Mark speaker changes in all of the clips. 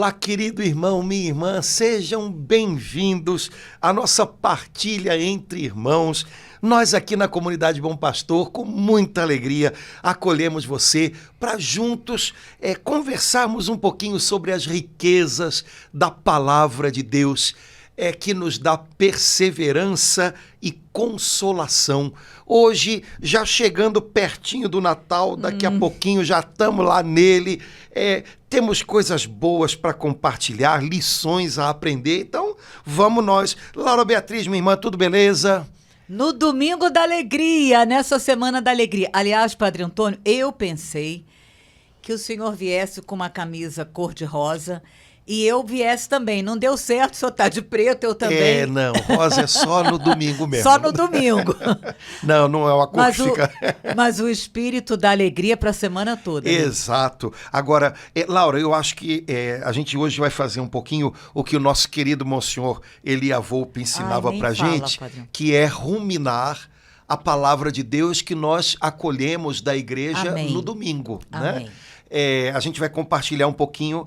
Speaker 1: Olá, querido irmão, minha irmã, sejam bem-vindos à nossa partilha entre irmãos. Nós aqui na Comunidade Bom Pastor, com muita alegria, acolhemos você para juntos conversarmos um pouquinho sobre as riquezas da Palavra de Deus, que nos dá perseverança e consolação. Hoje, já chegando pertinho do Natal, daqui a pouquinho já estamos lá nele, temos coisas boas para compartilhar, lições a aprender, então vamos nós. Laura Beatriz, minha irmã, tudo beleza?
Speaker 2: No domingo da alegria, nessa semana da alegria. Aliás, Padre Antônio, eu pensei que o senhor viesse com uma camisa cor-de-rosa e eu viesse também. Não deu certo, o senhor tá de preto, eu também.
Speaker 1: Não, rosa é só no domingo mesmo.
Speaker 2: Só no domingo.
Speaker 1: Não é uma cor que fica...
Speaker 2: Mas o espírito da alegria para a semana toda. Né?
Speaker 1: Exato. Agora, Laura, eu acho que a gente hoje vai fazer um pouquinho o que o nosso querido Monsenhor Elia Volpe ensinava pra gente,
Speaker 2: padre.
Speaker 1: que é ruminar a palavra de Deus que nós acolhemos da igreja no domingo,
Speaker 2: Amém.
Speaker 1: né? A gente vai compartilhar um pouquinho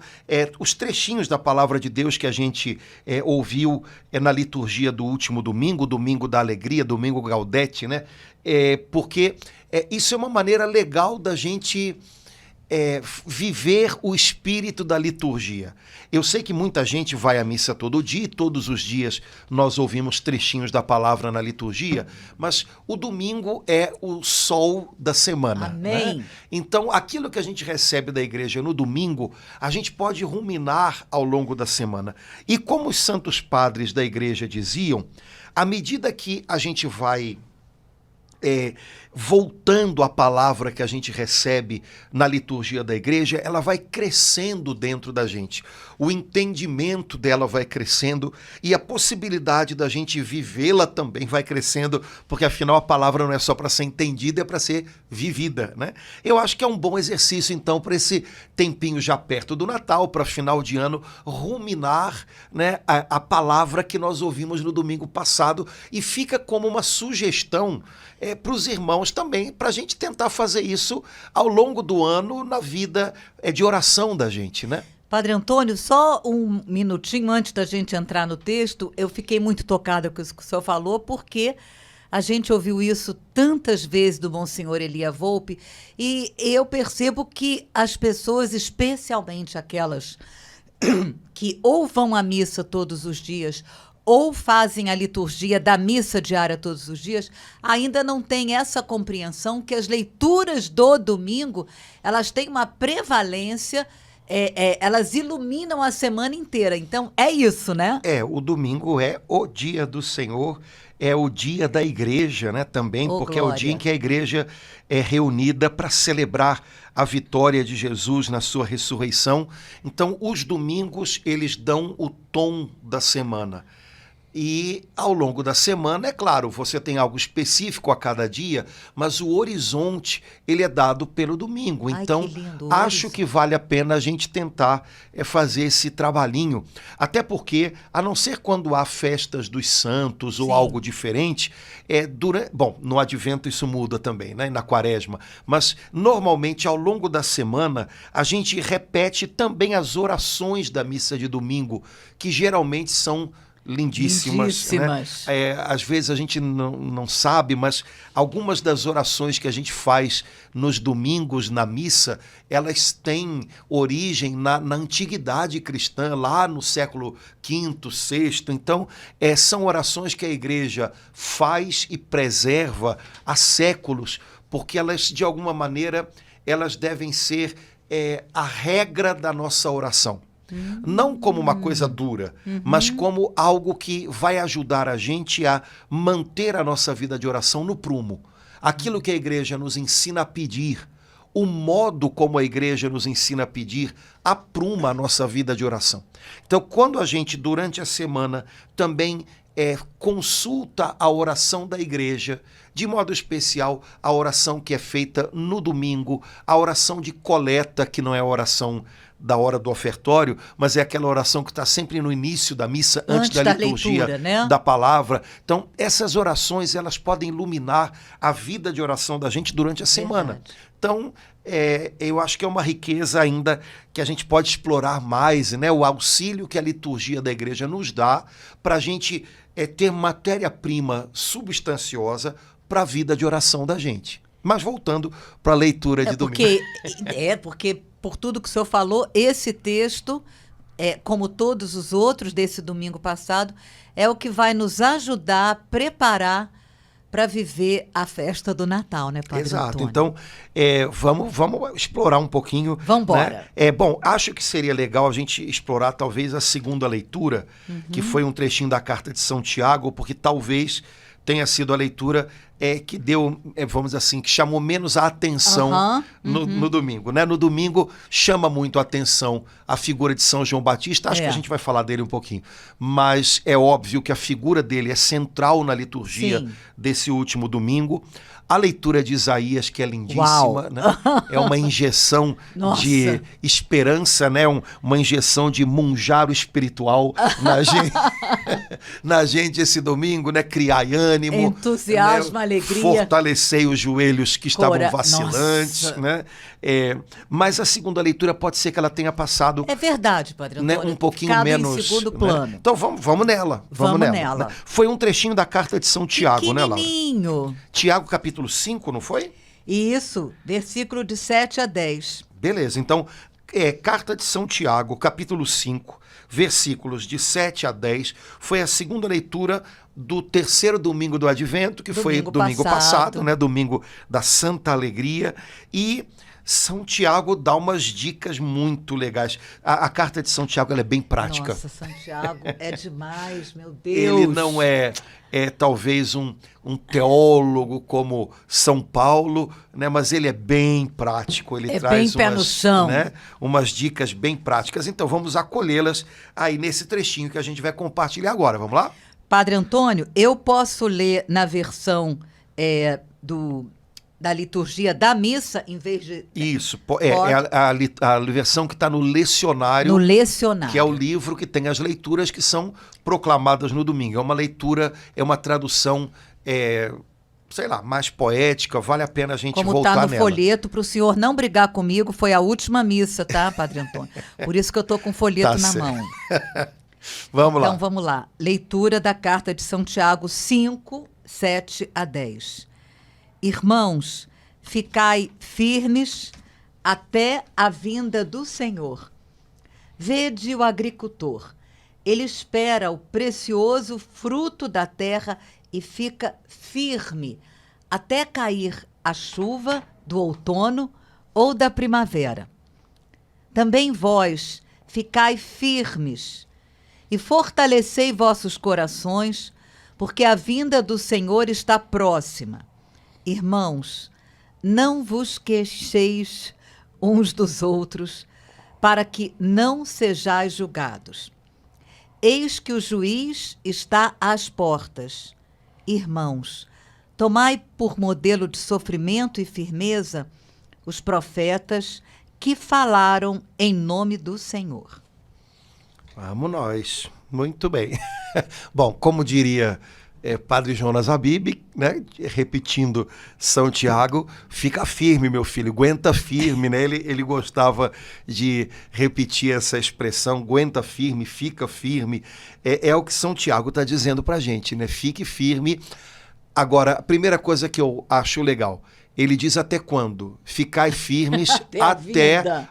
Speaker 1: os trechinhos da Palavra de Deus que a gente ouviu na liturgia do último domingo, domingo da alegria, domingo Gaudete, né? Porque isso é uma maneira legal da gente viver o espírito da liturgia. Eu sei que muita gente vai à missa todo dia, e todos os dias nós ouvimos trechinhos da palavra na liturgia, mas o domingo é o sol da semana.
Speaker 2: Amém.
Speaker 1: Né? Então, aquilo que a gente recebe da igreja no domingo, a gente pode ruminar ao longo da semana. E como os santos padres da igreja diziam, à medida que a gente vai voltando à palavra que a gente recebe na liturgia da igreja, ela vai crescendo dentro da gente. O entendimento dela vai crescendo e a possibilidade da gente vivê-la também vai crescendo, porque afinal a palavra não é só para ser entendida, é para ser vivida, né? Eu acho que é um bom exercício, então, para esse tempinho já perto do Natal, para final de ano, ruminar, né, a palavra que nós ouvimos no domingo passado, e fica como uma sugestão para os irmãos também, para a gente tentar fazer isso ao longo do ano na vida de oração da gente, né?
Speaker 2: Padre Antônio, só um minutinho antes da gente entrar no texto, eu fiquei muito tocada com isso que o senhor falou, porque a gente ouviu isso tantas vezes do Monsenhor Elia Volpe, e eu percebo que as pessoas, especialmente aquelas que ou vão à missa todos os dias, ou fazem a liturgia da missa diária todos os dias, ainda não têm essa compreensão que as leituras do domingo, elas têm uma prevalência, elas iluminam a semana inteira. Então, é isso, né?
Speaker 1: O domingo é o dia do Senhor, é o dia da igreja, né, também, porque
Speaker 2: glória.
Speaker 1: é o dia em que a igreja é reunida para celebrar a vitória de Jesus na sua ressurreição. Então, os domingos, eles dão o tom da semana. E ao longo da semana, é claro, você tem algo específico a cada dia, mas o horizonte, ele é dado pelo domingo.
Speaker 2: Ai,
Speaker 1: então,
Speaker 2: que lindo,
Speaker 1: acho que vale a pena a gente tentar fazer esse trabalhinho. Até porque, a não ser quando há festas dos santos ou
Speaker 2: Sim.
Speaker 1: algo diferente, bom, no advento isso muda também, né? Na quaresma. Mas, normalmente, ao longo da semana, a gente repete também as orações da missa de domingo, que geralmente são lindíssimas. Né? Às vezes a gente não sabe, mas algumas das orações que a gente faz nos domingos na missa, elas têm origem na antiguidade cristã, lá no século V, VI. Então, são orações que a igreja faz e preserva há séculos, porque elas, de alguma maneira, elas devem ser a regra da nossa oração. Não como uma coisa dura, mas como algo que vai ajudar a gente a manter a nossa vida de oração no prumo. Aquilo que a igreja nos ensina a pedir, o modo como a igreja nos ensina a pedir, apruma a nossa vida de oração. Então, quando a gente, durante a semana, também consulta a oração da igreja, de modo especial a oração que é feita no domingo, a oração de coleta, que não é a oração da hora do ofertório, mas é aquela oração que está sempre no início da missa, antes da liturgia,
Speaker 2: leitura, né?
Speaker 1: da palavra. Então, essas orações, elas podem iluminar a vida de oração da gente durante a semana.
Speaker 2: Verdade.
Speaker 1: Então, eu acho que é uma riqueza ainda que a gente pode explorar mais, né? O auxílio que a liturgia da igreja nos dá para a gente ter matéria-prima substanciosa para a vida de oração da gente. Mas voltando para a leitura de domingo.
Speaker 2: Porque por tudo que o senhor falou, esse texto, como todos os outros desse domingo passado, é o que vai nos ajudar a preparar para viver a festa do Natal, né, Padre
Speaker 1: Exato.
Speaker 2: Antônio?
Speaker 1: Então, vamos explorar um pouquinho.
Speaker 2: Vamos embora.
Speaker 1: Né? Bom, acho que seria legal a gente explorar talvez a segunda leitura, que foi um trechinho da carta de São Tiago, porque talvez tenha sido a leitura que deu, vamos dizer assim, que chamou menos a atenção no domingo. Né? No domingo chama muito a atenção a figura de São João Batista, acho que a gente vai falar dele um pouquinho, mas é óbvio que a figura dele é central na liturgia desse último domingo. A leitura de Isaías, que é lindíssima, né? É uma injeção de esperança, né? Uma injeção de munjaro espiritual na gente esse domingo, né? Criai ânimo,
Speaker 2: entusiasmo,
Speaker 1: né?
Speaker 2: Alegria.
Speaker 1: Fortalecei os joelhos que estavam vacilantes, né? Mas a segunda leitura pode ser que ela tenha passado...
Speaker 2: É verdade, Padre Antônio.
Speaker 1: Né? Um pouquinho menos...
Speaker 2: em segundo plano.
Speaker 1: Né? Então vamos nela. Vamos nela. Né? Foi um trechinho da carta de São Tiago, né, Laura? Tiago, capítulo 5, não foi?
Speaker 2: Isso, versículo de 7 a 10.
Speaker 1: Beleza, então, carta de São Tiago, capítulo 5, versículos de 7 a 10, foi a segunda leitura do terceiro domingo do Advento, que foi domingo passado, né? Domingo da Santa Alegria, e São Tiago dá umas dicas muito legais. A carta de São Tiago ela é bem prática.
Speaker 2: Nossa, São Tiago é demais, meu Deus.
Speaker 1: Ele não é talvez um teólogo como São Paulo, né? Mas ele é bem prático. Ele traz
Speaker 2: bem pé no chão.
Speaker 1: Né? Umas dicas bem práticas. Então vamos acolhê-las aí nesse trechinho que a gente vai compartilhar agora. Vamos lá?
Speaker 2: Padre Antônio, eu posso ler na versão da liturgia da missa, em vez de...
Speaker 1: Isso, a versão que está no lecionário.
Speaker 2: No lecionário.
Speaker 1: Que é o livro que tem as leituras que são proclamadas no domingo. É uma leitura, é uma tradução, sei lá, mais poética, vale a pena a gente voltar nela.
Speaker 2: Como está no folheto, para o senhor não brigar comigo, foi a última missa, tá, Padre Antônio? Por isso que eu estou com o folheto na mão.
Speaker 1: Vamos lá.
Speaker 2: Então, vamos lá. Leitura da carta de São Tiago 5, 7 a 10. Irmãos, ficai firmes até a vinda do Senhor. Vede o agricultor. Ele espera o precioso fruto da terra e fica firme até cair a chuva do outono ou da primavera. Também vós ficai firmes e fortalecei vossos corações, porque a vinda do Senhor está próxima. Irmãos, não vos queixeis uns dos outros, para que não sejais julgados. Eis que o juiz está às portas. Irmãos, tomai por modelo de sofrimento e firmeza os profetas que falaram em nome do Senhor.
Speaker 1: Vamos nós. Muito bem. Bom, como diria Padre Jonas Habib, né? Repetindo São Tiago, fica firme, meu filho, aguenta firme, né? Ele gostava de repetir essa expressão, aguenta firme, fica firme. É o que São Tiago está dizendo para a gente, né? Fique firme. Agora, a primeira coisa que eu acho legal, ele diz até quando? Ficai firmes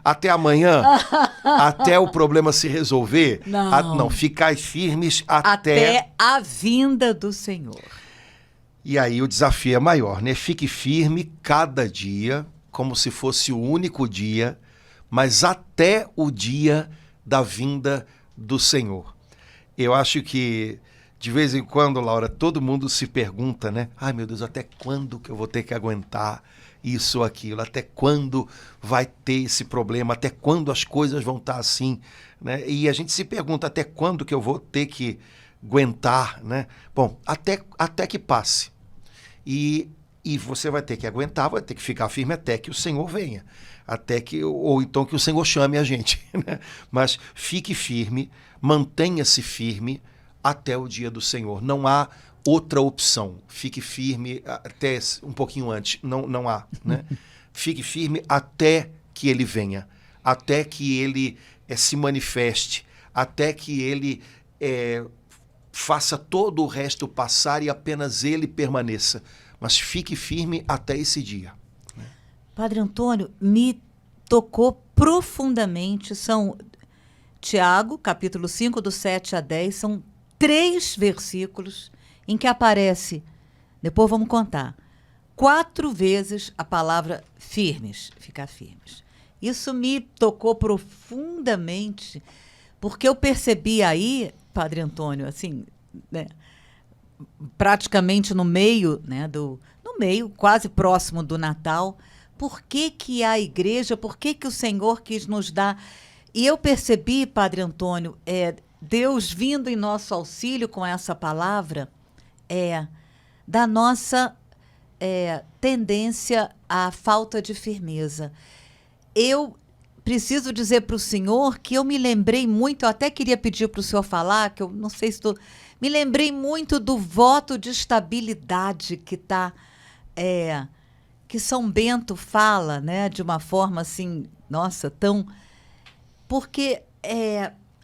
Speaker 1: até amanhã? Até o problema se resolver?
Speaker 2: Não,
Speaker 1: ficai firmes até
Speaker 2: a vinda do Senhor.
Speaker 1: E aí o desafio é maior, né? Fique firme cada dia, como se fosse o único dia, mas até o dia da vinda do Senhor. Eu acho que de vez em quando, Laura, todo mundo se pergunta, né? Ai, meu Deus, até quando que eu vou ter que aguentar isso ou aquilo? Até quando vai ter esse problema? Até quando as coisas vão estar assim? Né? E a gente se pergunta, até quando que eu vou ter que aguentar, né? Bom, até que passe. E E você vai ter que aguentar, vai ter que ficar firme até que o Senhor venha. Ou então que o Senhor chame a gente. Né? Mas fique firme, mantenha-se firme até o dia do Senhor. Não há outra opção. Fique firme até um pouquinho antes. Não há. Né? Fique firme até que ele venha. Até que ele se manifeste. Até que ele faça todo o resto passar e apenas ele permaneça. Mas fique firme até esse dia.
Speaker 2: Padre Antônio, me tocou profundamente. São Tiago, capítulo 5, do 7 a 10, são 3 versículos em que aparece, depois vamos contar, 4 vezes a palavra firmes, ficar firmes. Isso me tocou profundamente, porque eu percebi aí, Padre Antônio, assim, né, praticamente no meio, né, no meio, quase próximo do Natal, por que a igreja, por que o Senhor quis nos dar? E eu percebi, Padre Antônio, Deus vindo em nosso auxílio com essa palavra, da nossa tendência à falta de firmeza. Eu preciso dizer para o senhor que eu me lembrei muito, eu até queria pedir para o senhor falar, que eu não sei se estou... Me lembrei muito do voto de estabilidade que São Bento fala, né, de uma forma assim, nossa, tão... Porque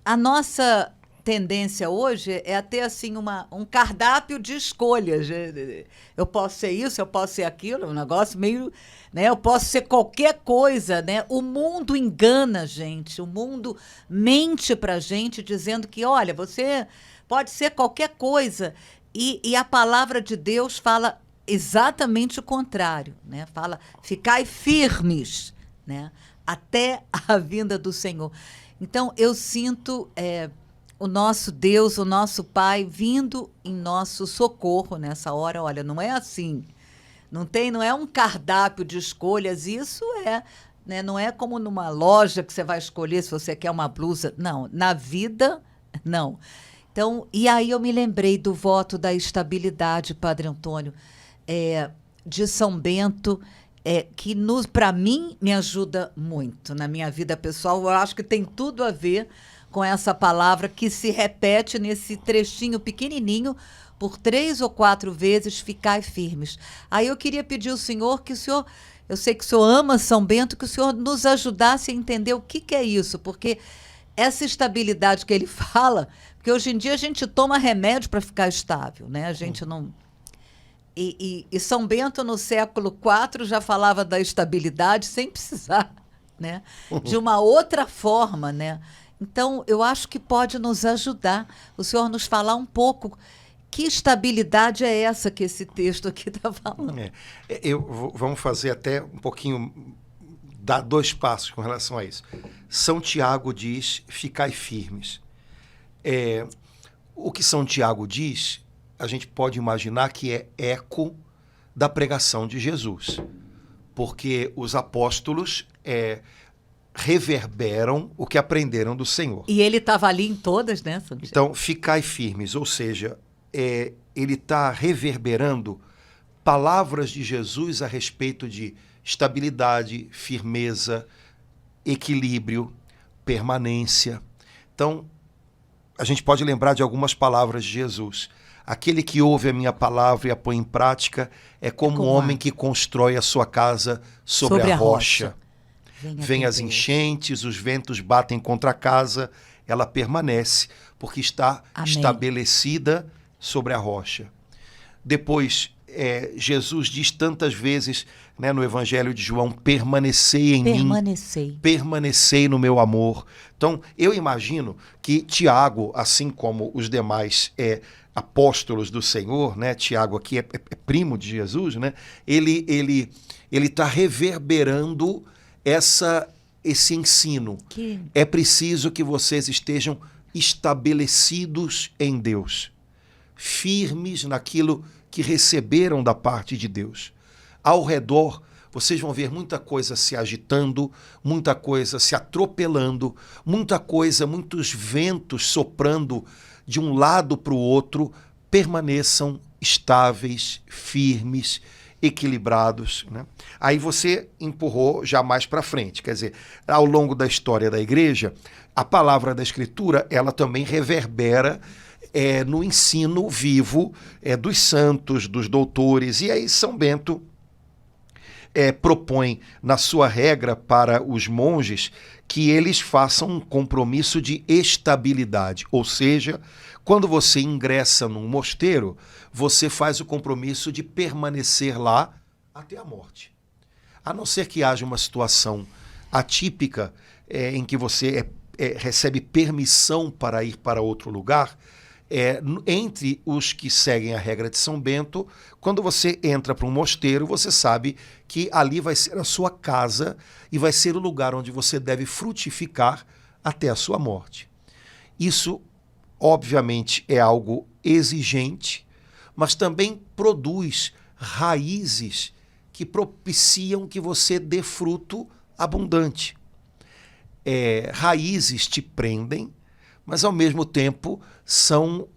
Speaker 2: a nossa tendência hoje é a ter assim, um cardápio de escolhas. Eu posso ser isso, eu posso ser aquilo, um negócio meio... Né, eu posso ser qualquer coisa, né? O mundo engana a gente, o mundo mente para a gente dizendo que, olha, você pode ser qualquer coisa. E a palavra de Deus fala exatamente o contrário, né? Fala, ficai firmes, né? Até a vinda do Senhor. Então, eu sinto o nosso Deus, o nosso Pai, vindo em nosso socorro nessa hora. Olha, não é assim. Não é um cardápio de escolhas, isso né, não é como numa loja que você vai escolher se você quer uma blusa. Não, na vida, não. Então, e aí eu me lembrei do voto da estabilidade, Padre Antônio, de São Bento, que para mim me ajuda muito na minha vida pessoal. Eu acho que tem tudo a ver com essa palavra que se repete nesse trechinho pequenininho, por 3 ou 4 vezes, ficai firmes. Aí eu queria pedir ao senhor que o senhor, eu sei que o senhor ama São Bento, que o senhor nos ajudasse a entender o que é isso, porque essa estabilidade que ele fala, porque hoje em dia a gente toma remédio para ficar estável, né? A gente não... E São Bento, no século IV, já falava da estabilidade sem precisar, né? De uma outra forma, né? Então, eu acho que pode nos ajudar o senhor nos falar um pouco que estabilidade é essa que esse texto aqui está falando.
Speaker 1: Vamos fazer até um pouquinho, dar 2 passos com relação a isso. São Tiago diz, ficai firmes. O que São Tiago diz, a gente pode imaginar que é eco da pregação de Jesus, porque os apóstolos reverberam o que aprenderam do Senhor.
Speaker 2: E ele estava ali em todas, né, Santiago?
Speaker 1: Então, ficai firmes, ou seja, ele está reverberando palavras de Jesus a respeito de estabilidade, firmeza, equilíbrio, permanência. Então, a gente pode lembrar de algumas palavras de Jesus. Aquele que ouve a minha palavra e a põe em prática é como um homem que constrói a sua casa sobre a rocha. Vêm as enchentes, os ventos batem contra a casa, ela permanece, porque está estabelecida sobre a rocha. Depois, Jesus diz tantas vezes, né, no Evangelho de João, permanecei em mim, permanecei no meu amor. Então, eu imagino que Tiago, assim como os demais apóstolos do Senhor, né, Tiago aqui é primo de Jesus, né, ele está reverberando esse ensino. É preciso que vocês estejam estabelecidos em Deus, firmes naquilo que receberam da parte de Deus. Ao redor, vocês vão ver muita coisa se agitando, muita coisa se atropelando, muitos ventos soprando de um lado para o outro. Permaneçam estáveis, firmes equilibrados, né? Aí você empurrou já mais para frente, quer dizer, ao longo da história da igreja, a palavra da Escritura, ela também reverbera no ensino vivo dos santos, dos doutores, e aí São Bento propõe na sua regra para os monges que eles façam um compromisso de estabilidade, ou seja, quando você ingressa num mosteiro, você faz o compromisso de permanecer lá até a morte. A não ser que haja uma situação atípica em que você recebe permissão para ir para outro lugar, entre os que seguem a regra de São Bento, quando você entra para um mosteiro, você sabe que ali vai ser a sua casa e vai ser o lugar onde você deve frutificar até a sua morte. Isso, obviamente, é algo exigente, mas também produz raízes que propiciam que você dê fruto abundante. Raízes te prendem, mas ao mesmo tempo são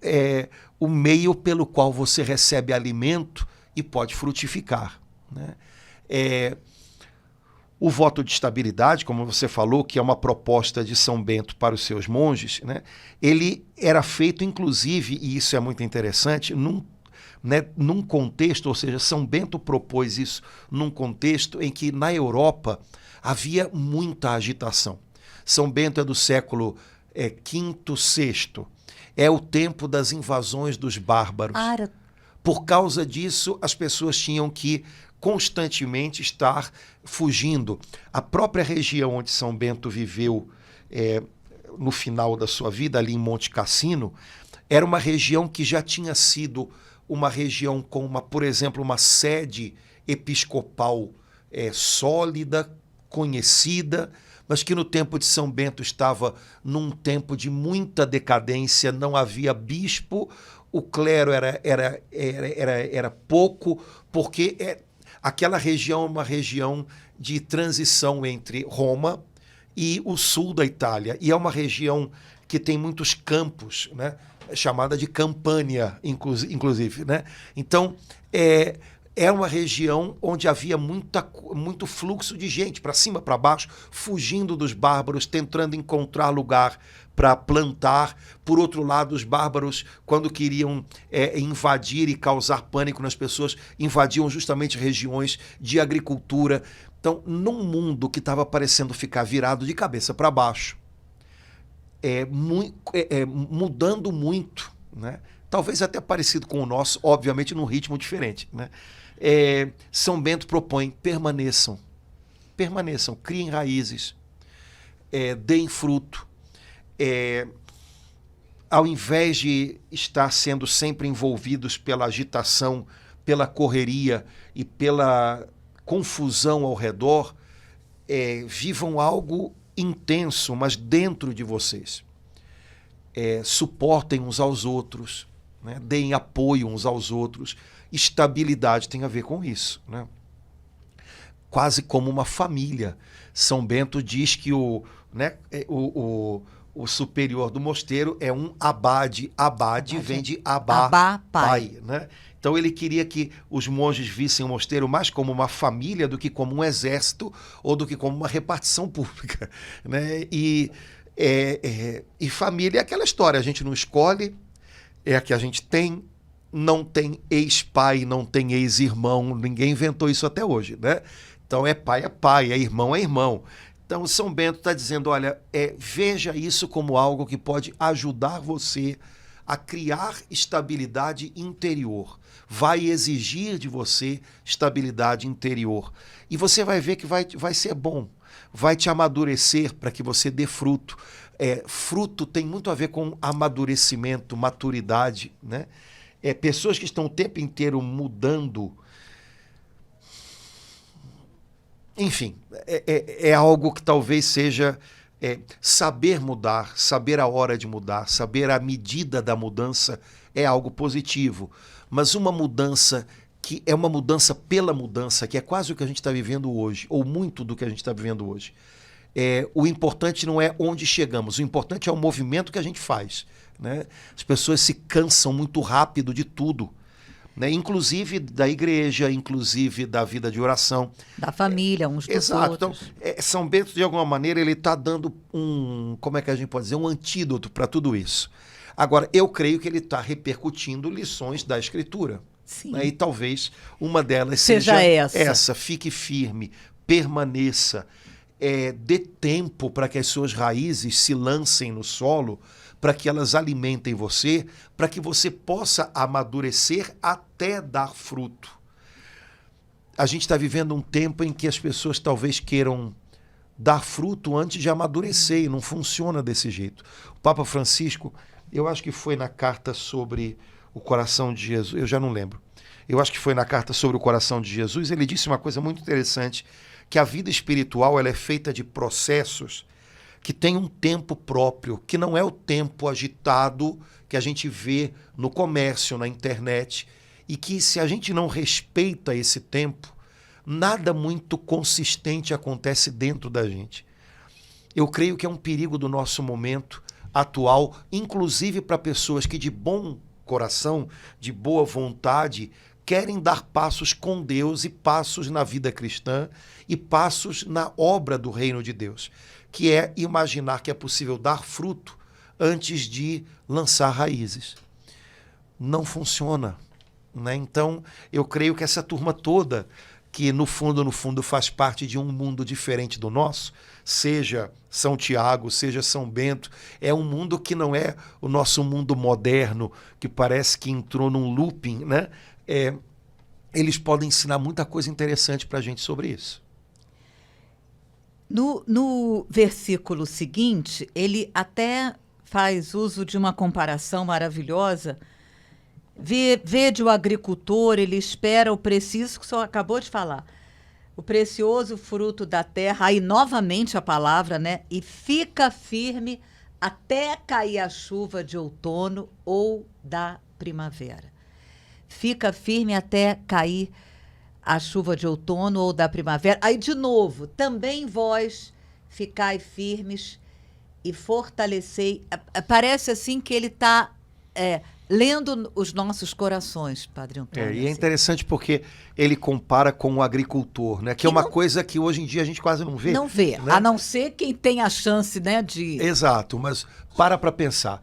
Speaker 1: o meio pelo qual você recebe alimento e pode frutificar, né? O voto de estabilidade, como você falou, que é uma proposta de São Bento para os seus monges, né? Ele era feito, inclusive, e isso é muito interessante, num contexto, ou seja, São Bento propôs isso num contexto em que na Europa havia muita agitação. São Bento é do século V, VI. É o tempo das invasões dos bárbaros. Por causa disso, as pessoas tinham que constantemente estar fugindo. A própria região onde São Bento viveu no final da sua vida, ali em Monte Cassino, era uma região que já tinha sido uma região com, por exemplo, uma sede episcopal sólida, conhecida, mas que no tempo de São Bento estava num tempo de muita decadência, não havia bispo, o clero era pouco, porque aquela região é uma região de transição entre Roma e o sul da Itália, e é uma região que tem muitos campos, né? Chamada de Campânia, inclusive, né? Então, é uma região onde havia muito fluxo de gente, para cima, para baixo, fugindo dos bárbaros, tentando encontrar lugar para plantar. Por outro lado, os bárbaros, quando queriam invadir e causar pânico nas pessoas, invadiam justamente regiões de agricultura. Então, num mundo que estava parecendo ficar virado de cabeça para baixo, mudando muito, né? Talvez até parecido com o nosso, obviamente num ritmo diferente, né? São Bento propõe: permaneçam, criem raízes, deem fruto. Ao invés de estar sendo sempre envolvidos pela agitação, pela correria e pela confusão ao redor, vivam algo intenso, mas dentro de vocês. Suportem uns aos outros, né? Deem apoio uns aos outros. Estabilidade tem a ver com isso, né? Quase como uma família. São Bento diz que o superior do mosteiro é um abade. Abade vem de abá, pai, né? Então ele queria que os monges vissem o mosteiro mais como uma família do que como um exército ou do que como uma repartição pública, né? E família é aquela história, a gente não escolhe, é a que a gente tem, não tem ex-pai, não tem ex-irmão, ninguém inventou isso até hoje, né? Então é pai, é irmão, é irmão. Então São Bento está dizendo, olha, veja isso como algo que pode ajudar você a criar estabilidade interior. Vai exigir de você estabilidade interior. E você vai ver que vai ser bom. Vai te amadurecer para que você dê fruto. Fruto tem muito a ver com amadurecimento, maturidade, né? Pessoas que estão o tempo inteiro mudando. Enfim, é algo que talvez seja saber mudar, saber a hora de mudar, saber a medida da mudança é algo positivo. Mas uma mudança que é uma mudança pela mudança, que é quase o que a gente está vivendo hoje, ou muito do que a gente está vivendo hoje. O importante não é onde chegamos, o importante é o movimento que a gente faz, né? As pessoas se cansam muito rápido de tudo. né? Inclusive da igreja, inclusive da vida de oração.
Speaker 2: Da família, uns dos
Speaker 1: Exato. Então,
Speaker 2: outros.
Speaker 1: São Bento, de alguma maneira, ele está dando como é que a gente pode dizer, um antídoto para tudo isso. Agora, eu creio que ele está repercutindo lições da Escritura.
Speaker 2: Sim.
Speaker 1: Né? E talvez uma delas
Speaker 2: Seja essa.
Speaker 1: Fique firme, permaneça, dê tempo para que as suas raízes se lancem no solo, para que elas alimentem você, para que você possa amadurecer até dar fruto. A gente está vivendo um tempo em que as pessoas talvez queiram dar fruto antes de amadurecer, e não funciona desse jeito. O Papa Francisco, eu acho que foi na carta sobre o coração de Jesus, eu já não lembro. Eu acho que foi na carta sobre o coração de Jesus, ele disse uma coisa muito interessante, que a vida espiritual ela é feita de processos que tem um tempo próprio, que não é o tempo agitado que a gente vê no comércio, na internet, e que se a gente não respeita esse tempo, nada muito consistente acontece dentro da gente. Eu creio que é um perigo do nosso momento atual, inclusive para pessoas que de bom coração, de boa vontade, querem dar passos com Deus e passos na vida cristã e passos na obra do reino de Deus, que é imaginar que é possível dar fruto antes de lançar raízes. Não funciona, né? Então, eu creio que essa turma toda, que no fundo faz parte de um mundo diferente do nosso, seja São Tiago, seja São Bento, é um mundo que não é o nosso mundo moderno, que parece que entrou num looping, né? Eles podem ensinar muita coisa interessante para a gente sobre isso.
Speaker 2: No versículo seguinte, ele até faz uso de uma comparação maravilhosa. Vede o agricultor, ele espera o preciso, que o senhor acabou de falar, o precioso fruto da terra, aí novamente a palavra, né? E fica firme até cair a chuva de outono ou da primavera. Fica firme até cair a chuva de outono ou da primavera. Aí, de novo, também vós ficai firmes e fortalecei. Parece assim que ele está lendo os nossos corações, Padre Antônio.
Speaker 1: E é interessante porque ele compara com o agricultor, né? Que é uma coisa que hoje em dia a gente quase não vê.
Speaker 2: Não vê,
Speaker 1: né?
Speaker 2: a não ser quem tem a chance, né, de...
Speaker 1: Exato, mas para pensar.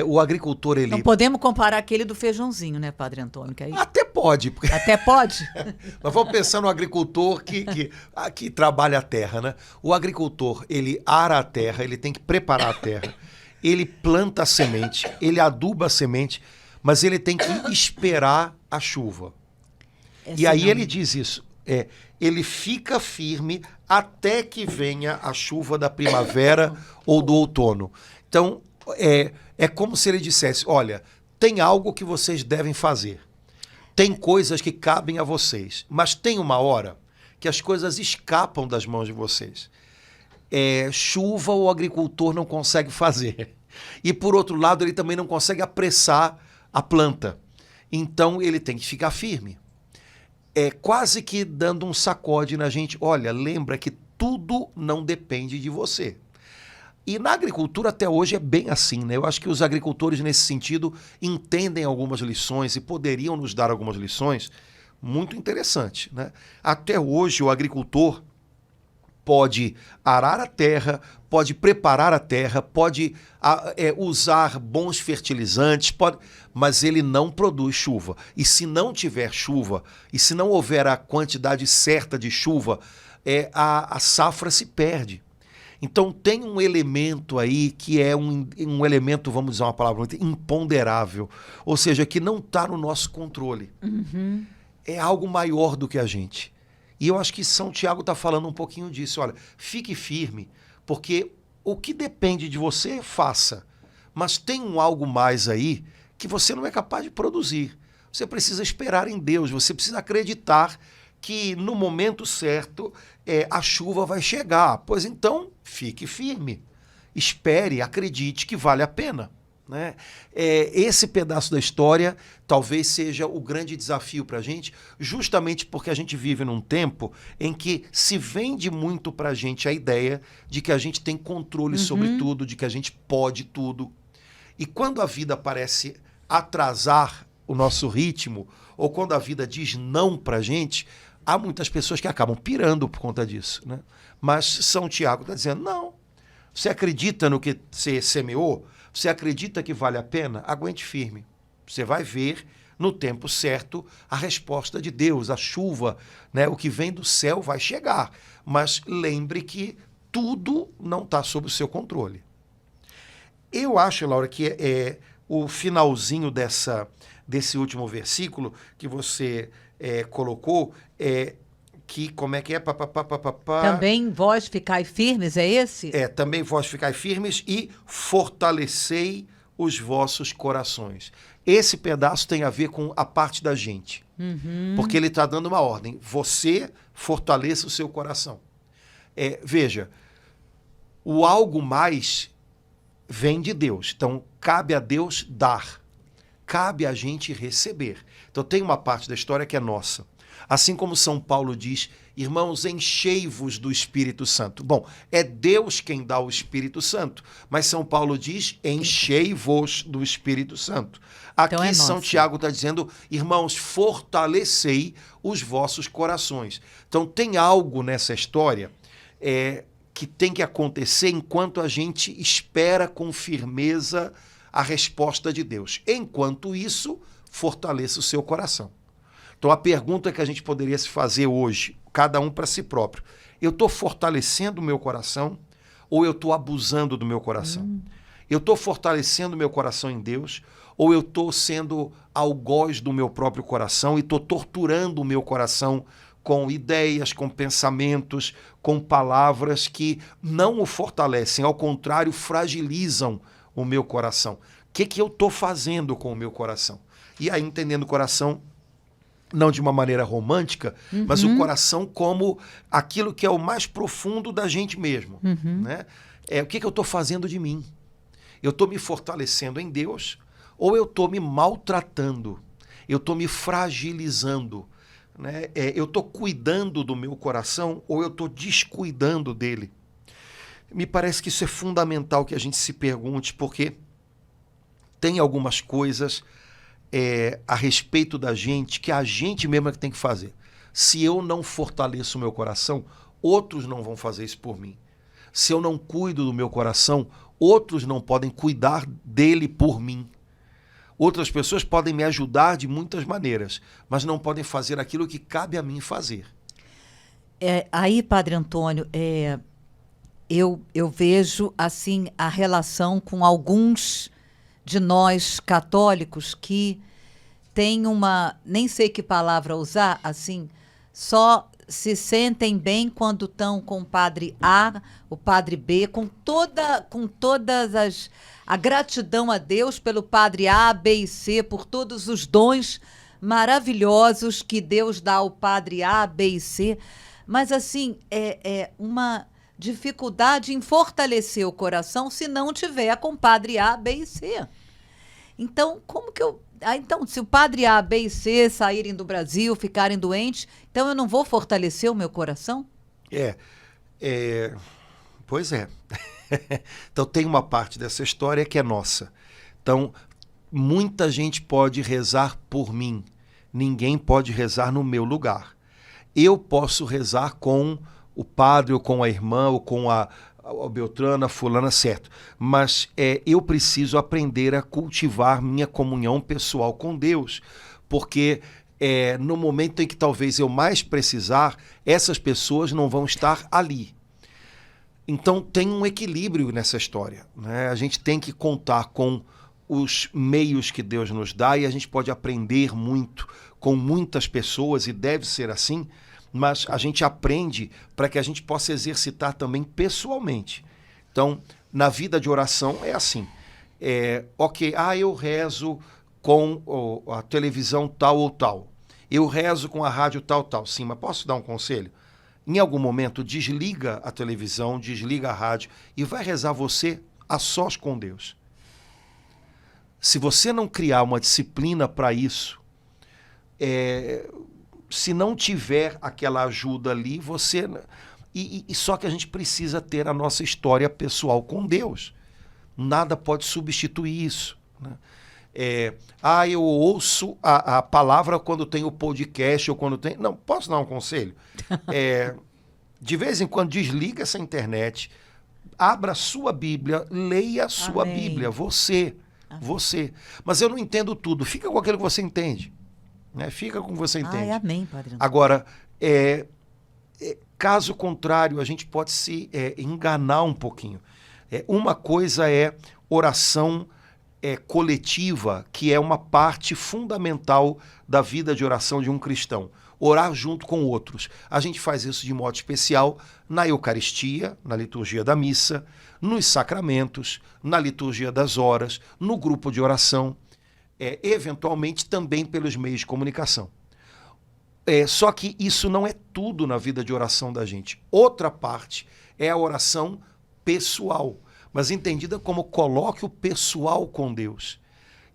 Speaker 1: O agricultor, ele...
Speaker 2: Não podemos comparar aquele do feijãozinho, né, Padre Antônio? Que aí...
Speaker 1: Até pode.
Speaker 2: Até pode?
Speaker 1: Mas vamos pensar no agricultor que trabalha a terra, né? O agricultor, ele ara a terra, ele tem que preparar a terra, ele planta a semente, ele aduba a semente, mas ele tem que esperar a chuva. E aí ele diz isso, ele fica firme até que venha a chuva da primavera ou do outono. Então, é como se ele dissesse, olha, tem algo que vocês devem fazer. Tem coisas que cabem a vocês, mas tem uma hora que as coisas escapam das mãos de vocês. Chuva o agricultor não consegue fazer. E, por outro lado, ele também não consegue apressar a planta. Então, ele tem que ficar firme. Quase que dando um sacode na gente. Olha, lembra que tudo não depende de você. E na agricultura até hoje é bem assim, né? Eu acho que os agricultores, nesse sentido, entendem algumas lições e poderiam nos dar algumas lições muito interessantes, né? Até hoje o agricultor pode arar a terra, pode preparar a terra, pode usar bons fertilizantes, mas ele não produz chuva. E se não tiver chuva, e se não houver a quantidade certa de chuva, a safra se perde. Então tem um elemento aí que é um elemento, vamos usar uma palavra muito imponderável, ou seja, que não está no nosso controle.
Speaker 2: Uhum.
Speaker 1: É algo maior do que a gente. E eu acho que São Tiago está falando um pouquinho disso. Olha, fique firme, porque o que depende de você, faça. Mas tem algo mais aí que você não é capaz de produzir. Você precisa esperar em Deus, você precisa acreditar que no momento certo a chuva vai chegar. Pois então, fique firme. Espere, acredite que vale a pena. Né? Esse pedaço da história talvez seja o grande desafio para a gente, justamente porque a gente vive num tempo em que se vende muito para a gente a ideia de que a gente tem controle sobre tudo, de que a gente pode tudo. E quando a vida parece atrasar o nosso ritmo, ou quando a vida diz não pra gente, há muitas pessoas que acabam pirando por conta disso, né? Mas São Tiago está dizendo, não, você acredita no que você semeou? Você acredita que vale a pena? Aguente firme. Você vai ver no tempo certo a resposta de Deus, a chuva, né? O que vem do céu vai chegar. Mas lembre que tudo não está sob o seu controle. Eu acho, Laura, que o finalzinho desse último versículo que você colocou, que como é que é?
Speaker 2: Também vós ficai firmes, é esse?
Speaker 1: Também vós ficai firmes e fortalecei os vossos corações. Esse pedaço tem a ver com a parte da gente. Porque ele está dando uma ordem. Você fortaleça o seu coração. Veja, o algo mais vem de Deus. Então, cabe a Deus dar. Cabe a gente receber. Então, tem uma parte da história que é nossa. Assim como São Paulo diz, irmãos, enchei-vos do Espírito Santo. Bom, é Deus quem dá o Espírito Santo, mas São Paulo diz, enchei-vos do Espírito Santo. Aqui então São Tiago está dizendo, irmãos, fortalecei os vossos corações. Então tem algo nessa história que tem que acontecer enquanto a gente espera com firmeza a resposta de Deus. Enquanto isso, fortaleça o seu coração. Então, a pergunta que a gente poderia se fazer hoje, cada um para si próprio, eu estou fortalecendo o meu coração ou eu estou abusando do meu coração? Eu estou fortalecendo o meu coração em Deus ou eu estou sendo algoz do meu próprio coração e estou torturando o meu coração com ideias, com pensamentos, com palavras que não o fortalecem, ao contrário, fragilizam o meu coração? O que eu estou fazendo com o meu coração? E aí, entendendo o coração, não de uma maneira romântica, mas o coração como aquilo que é o mais profundo da gente mesmo. Né? O que eu estou fazendo de mim? Eu estou me fortalecendo em Deus ou eu estou me maltratando? Eu estou me fragilizando? Né? Eu estou cuidando do meu coração ou eu estou descuidando dele? Me parece que isso é fundamental que a gente se pergunte, porque tem algumas coisas a respeito da gente, que a gente mesmo é que tem que fazer. Se eu não fortaleço o meu coração, outros não vão fazer isso por mim. Se eu não cuido do meu coração, outros não podem cuidar dele por mim. Outras pessoas podem me ajudar de muitas maneiras, mas não podem fazer aquilo que cabe a mim fazer.
Speaker 2: Aí, Padre Antônio, eu vejo assim a relação com alguns de nós católicos que tem nem sei que palavra usar, assim, só se sentem bem quando estão com o padre A, o padre B, com todas a gratidão a Deus pelo padre A, B e C, por todos os dons maravilhosos que Deus dá ao padre A, B e C, mas assim, é uma dificuldade em fortalecer o coração se não tiver com padre A, B e C. Então, como que eu... então, se o padre A, B e C saírem do Brasil, ficarem doentes, então eu não vou fortalecer o meu coração?
Speaker 1: Pois é. Então, tem uma parte dessa história que é nossa. Então, muita gente pode rezar por mim. Ninguém pode rezar no meu lugar. Eu posso rezar com o padre, ou com a irmã, ou com a Beltrana, a fulana, certo. Mas eu preciso aprender a cultivar minha comunhão pessoal com Deus, porque no momento em que talvez eu mais precisar, essas pessoas não vão estar ali. Então tem um equilíbrio nessa história, né? A gente tem que contar com os meios que Deus nos dá e a gente pode aprender muito com muitas pessoas, e deve ser assim, mas a gente aprende para que a gente possa exercitar também pessoalmente. Então, na vida de oração é assim. Eu rezo com a televisão tal ou tal. Eu rezo com a rádio tal, tal. Sim, mas posso dar um conselho? Em algum momento, desliga a televisão, desliga a rádio e vai rezar você a sós com Deus. Se você não criar uma disciplina para isso, se não tiver aquela ajuda ali, você... E só que a gente precisa ter a nossa história pessoal com Deus. Nada pode substituir isso, né? Eu ouço a palavra quando tem o podcast ou quando tem... Não, posso dar um conselho? De vez em quando desliga essa internet, abra a sua Bíblia, leia a sua
Speaker 2: Amém.
Speaker 1: Bíblia, você. Mas eu não entendo tudo, fica com aquilo que você entende. Né? Fica com o que você entende.
Speaker 2: Amém, Padre Antônio.
Speaker 1: Agora, caso contrário, a gente pode se enganar um pouquinho. Uma coisa é oração coletiva, que é uma parte fundamental da vida de oração de um cristão. Orar junto com outros. A gente faz isso de modo especial na Eucaristia, na liturgia da missa, nos sacramentos, na liturgia das horas, no grupo de oração, eventualmente também pelos meios de comunicação. Só que isso não é tudo na vida de oração da gente. Outra parte é a oração pessoal, mas entendida como coloque o pessoal com Deus.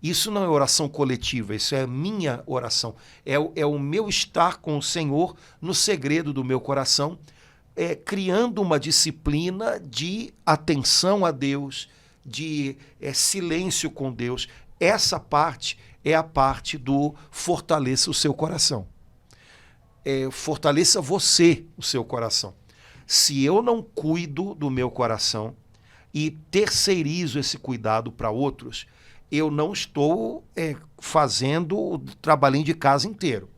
Speaker 1: Isso não é oração coletiva, isso é minha oração. É o meu estar com o Senhor no segredo do meu coração, criando uma disciplina de atenção a Deus, de silêncio com Deus. Essa parte é a parte do fortaleça o seu coração. Fortaleça você, o seu coração. Se eu não cuido do meu coração e terceirizo esse cuidado para outros, eu não estou fazendo o trabalhinho de casa inteiro.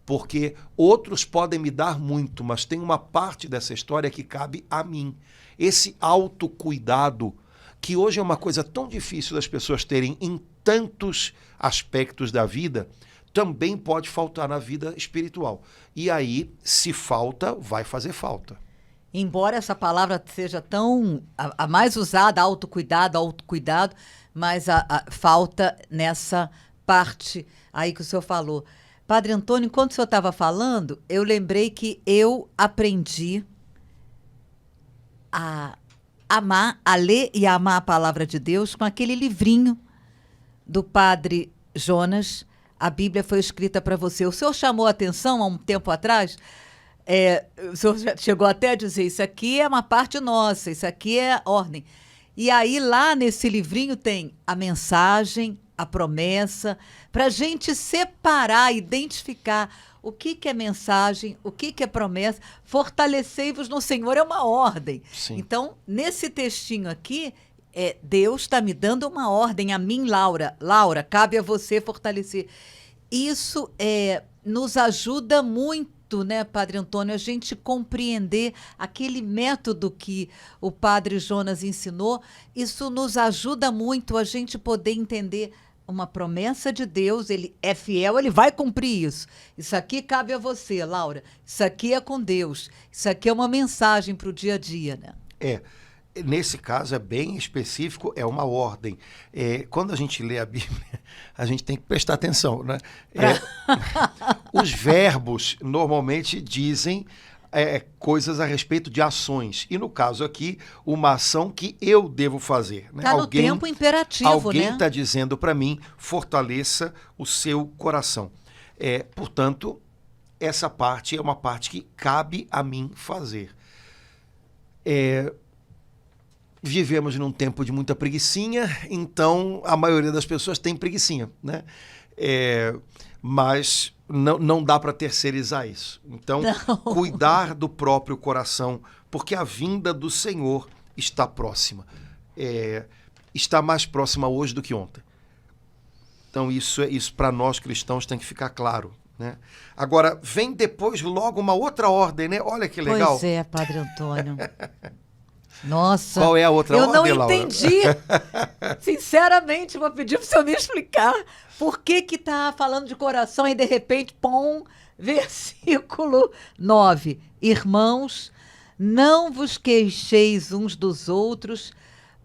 Speaker 1: Porque outros podem me dar muito, mas tem uma parte dessa história que cabe a mim. Esse autocuidado, que hoje é uma coisa tão difícil das pessoas terem em tantos aspectos da vida, também pode faltar na vida espiritual. E aí, se falta, vai fazer falta.
Speaker 2: Embora essa palavra seja tão a mais usada, autocuidado, mas a falta nessa parte aí que o senhor falou. Padre Antônio, enquanto o senhor estava falando, eu lembrei que eu aprendi a amar, a ler e a amar a palavra de Deus com aquele livrinho do Padre Jonas, A Bíblia Foi Escrita para Você. O senhor chamou a atenção há um tempo atrás, o senhor chegou até a dizer, isso aqui é uma parte nossa, isso aqui é ordem. E aí lá nesse livrinho tem a mensagem, a promessa, para a gente separar, identificar o que é mensagem, o que é promessa. Fortalecei-vos no Senhor é uma ordem.
Speaker 1: Sim.
Speaker 2: Então, nesse textinho aqui, Deus está me dando uma ordem a mim, Laura. Laura, cabe a você fortalecer. Isso nos ajuda muito, né, Padre Antônio, a gente compreender aquele método que o Padre Jonas ensinou. Isso nos ajuda muito a gente poder entender uma promessa de Deus, ele é fiel, ele vai cumprir isso. Isso aqui cabe a você, Laura. Isso aqui é com Deus. Isso aqui é uma mensagem para o dia a dia, né?
Speaker 1: Nesse caso é bem específico, é uma ordem. Quando a gente lê a Bíblia, a gente tem que prestar atenção, né? Os verbos normalmente dizem coisas a respeito de ações. E no caso aqui, uma ação que eu devo fazer. Né?
Speaker 2: Está no tempo imperativo,
Speaker 1: alguém
Speaker 2: né?
Speaker 1: está dizendo para mim, fortaleça o seu coração. Portanto, essa parte é uma parte que cabe a mim fazer. Vivemos num tempo de muita preguicinha, então a maioria das pessoas tem preguicinha, né? Mas não dá para terceirizar isso. Então, cuidar do próprio coração, porque a vinda do Senhor está próxima. Está mais próxima hoje do que ontem. Então, isso para nós cristãos tem que ficar claro. Né? Agora, vem depois logo uma outra ordem, né? Olha que legal.
Speaker 2: Pois é, Padre Antônio. Nossa.
Speaker 1: Qual é a outra ordem,
Speaker 2: Laura? Eu não
Speaker 1: Laura?
Speaker 2: entendi. Sinceramente, vou pedir para o senhor me explicar por que está falando de coração e, de repente, versículo 9. Irmãos, não vos queixeis uns dos outros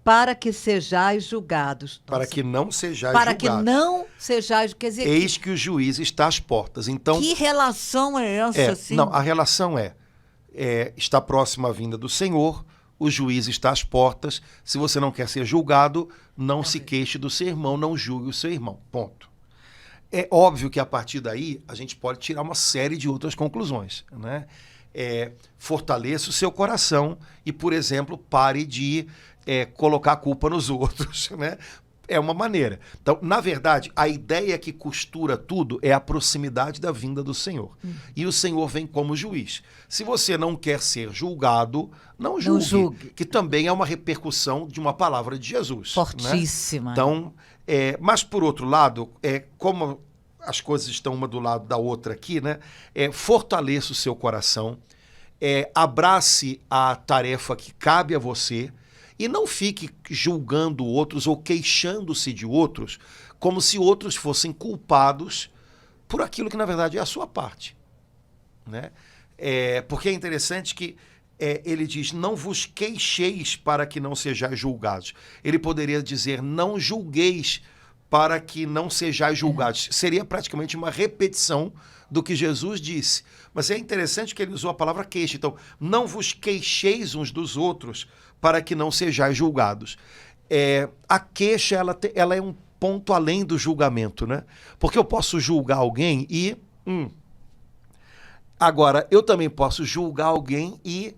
Speaker 2: para que sejais julgados.
Speaker 1: Para que não sejais
Speaker 2: para
Speaker 1: julgados.
Speaker 2: Que não sejais... Quer dizer,
Speaker 1: eis que o juiz está às portas. Então,
Speaker 2: que relação é essa? Assim?
Speaker 1: Não, a relação está próxima a vinda do Senhor, o juiz está às portas. Se você não quer ser julgado, não se queixe do seu irmão, não julgue o seu irmão. Ponto. É óbvio que a partir daí a gente pode tirar uma série de outras conclusões. Né? Fortaleça o seu coração e, por exemplo, pare de colocar a culpa nos outros. Né? É uma maneira. Então, na verdade, a ideia que costura tudo é a proximidade da vinda do Senhor. E o Senhor vem como juiz. Se você não quer ser julgado, não julgue.
Speaker 2: Não julgue.
Speaker 1: Que também é uma repercussão de uma palavra de Jesus.
Speaker 2: Fortíssima.
Speaker 1: Né? Então, mas por outro lado, como as coisas estão uma do lado da outra aqui, né? Fortaleça o seu coração, abrace a tarefa que cabe a você, e não fique julgando outros ou queixando-se de outros como se outros fossem culpados por aquilo que, na verdade, é a sua parte. Né? Porque é interessante que ele diz, não vos queixeis para que não sejais julgados. Ele poderia dizer, não julgueis para que não sejais julgados. Seria praticamente uma repetição do que Jesus disse. Mas é interessante que ele usou a palavra queixa. Então, não vos queixeis uns dos outros para que não sejais julgados. A queixa ela é um ponto além do julgamento, né? Porque eu posso julgar alguém e... Agora, eu também posso julgar alguém e...